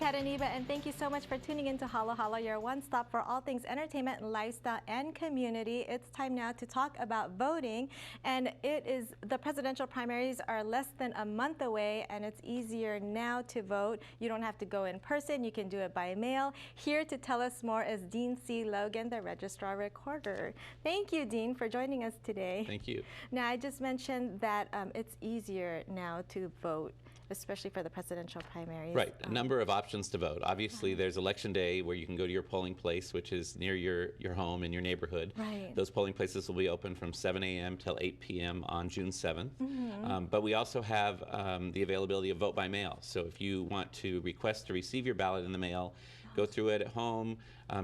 Kat Iniba, and thank you so much for tuning in to Halo Halo, your one-stop for all things entertainment, lifestyle, and community. It's time now to talk about voting, and the presidential primaries are less than a month away, and it's easier now to vote. You don't have to go in person, you can do it by mail. Here to tell us more is Dean C. Logan, the Registrar-Recorder. Thank you, Dean, for joining us today. Thank you. Now, I just mentioned that it's easier now to vote, especially for the presidential primaries. Right, a number of options to vote. Obviously, there's election day where you can go to your polling place, which is near your home in your neighborhood. Right. Those polling places will be open from 7 a.m. till 8 p.m. on June 7th. But we also have the availability of vote by mail. So if you want to request to receive your ballot in the mail, go through it at home,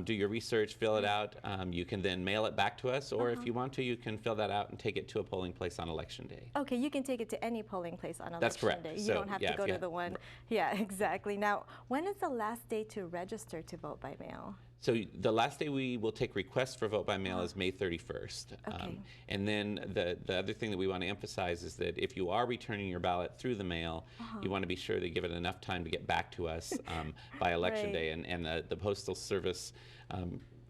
do your research, fill it out. You can then mail it back to us, or if you want to, you can fill that out and take it to a polling place on election day. Okay, you can take it to any polling place on election That's correct. day. You So, don't have yeah, to go if to you the one. right. Yeah, exactly. Now, when is the last day to register to vote by mail? So the last day we will take requests for vote by mail is May 31st. Okay. And then the other thing that we want to emphasize is that if you are returning your ballot through the mail, you want to be sure to give it enough time to get back to us by election Right. day. And the Postal Service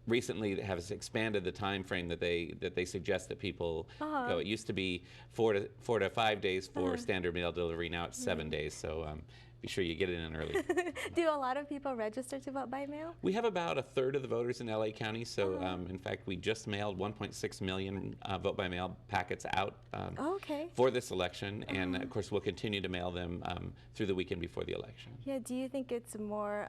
recently has expanded the time frame that they suggest that people go. It used to be 4 to 5 days for standard mail delivery. Now it's 7 days. So be sure you get it in early. Do a lot of people register to vote by mail? We have about a third of the voters in LA County. So in fact, we just mailed 1.6 million vote by mail packets out for this election. And of course, we'll continue to mail them through the weekend before the election. Yeah, do you think it's more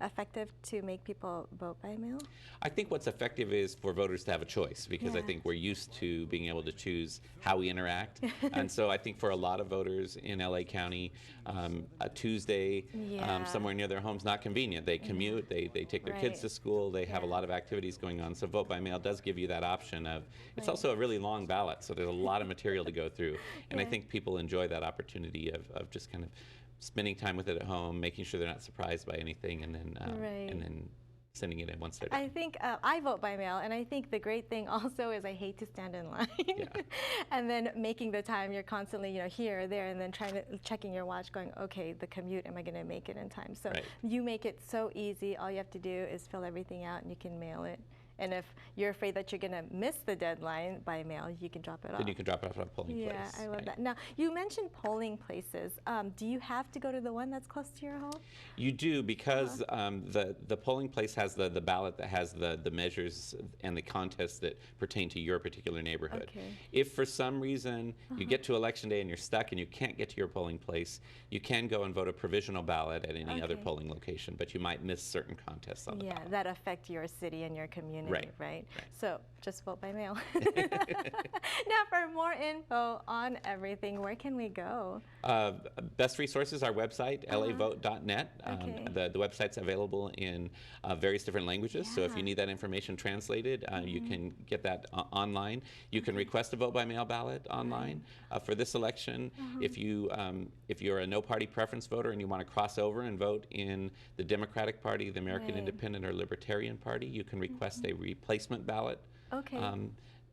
effective to make people vote by mail? I think what's effective is for voters to have a choice, because I think we're used to being able to choose how we interact. And so I think for a lot of voters in LA County, a Tuesday somewhere near their home is not convenient. They commute, they take their kids to school, they have a lot of activities going on. So vote by mail does give you that option of, it's also a really long ballot, so there's a lot of material to go through. And I think people enjoy that opportunity of just kind of spending time with it at home, making sure they're not surprised by anything, and then sending it in once they're done. I think I vote by mail, and I think the great thing also is I hate to stand in line. And then making the time, you're constantly, here or there, and then checking your watch, going, okay, the commute, am I going to make it in time? So you make it so easy. All you have to do is fill everything out, and you can mail it. And if you're afraid that you're going to miss the deadline by mail, you can drop it off. Then you can drop it off at a polling place. Yeah, I love that. Now, you mentioned polling places. Do you have to go to the one that's close to your home? You do, because the polling place has the ballot that has the measures and the contests that pertain to your particular neighborhood. Okay. If for some reason you get to election day and you're stuck and you can't get to your polling place, you can go and vote a provisional ballot at any other polling location, but you might miss certain contests on the ballot. Yeah, that affect your city and your community. Right. So just vote by mail. Now, for more info on everything, where can we go? Best resources, our website, LAvote.net. The website's available in various different languages, so if you need that information translated, you can get that online. You can request a vote by mail ballot online for this election. If you're a no-party preference voter and you want to cross over and vote in the Democratic Party, the American Independent or Libertarian Party, you can request a replacement ballot.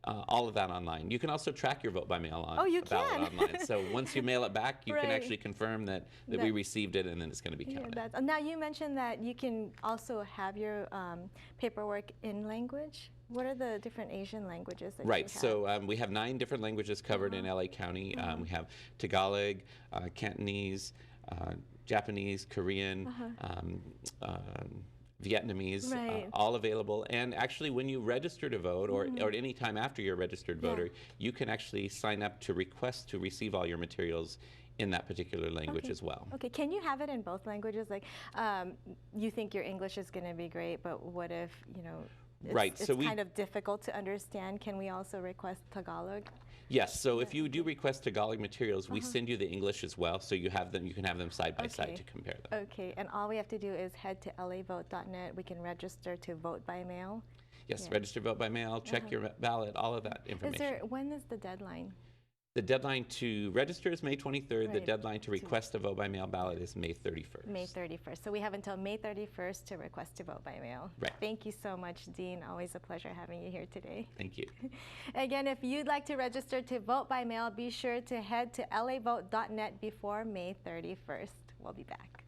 All of that online. You can also track your vote by mail on ballot online. So once you mail it back, you can actually confirm that we received it, and then it's going to be counted. Now, you mentioned that you can also have your paperwork in language. What are the different Asian languages that you have? So we have 9 different languages covered in LA County. We have Tagalog, Cantonese, Japanese, Korean, Vietnamese, all available. And actually, when you register to vote, or at any time after you're a registered voter, you can actually sign up to request to receive all your materials in that particular language as well. Okay, can you have it in both languages? Like, you think your English is going to be great, but what if, it's kind of difficult to understand? Can we also request Tagalog? Yes, so if you do request Tagalog materials, we send you the English as well, so you can have them side by side to compare them. Okay, and all we have to do is head to LAvote.net. We can register to vote by mail. Yes, register vote by mail, check your ballot, all of that information. When is the deadline? The deadline to register is May 23rd. The deadline to request a vote by mail ballot is May 31st. May 31st. So we have until May 31st to request to vote by mail. Right. Thank you so much, Dean. Always a pleasure having you here today. Thank you. Again, if you'd like to register to vote by mail, be sure to head to LAvote.net before May 31st. We'll be back.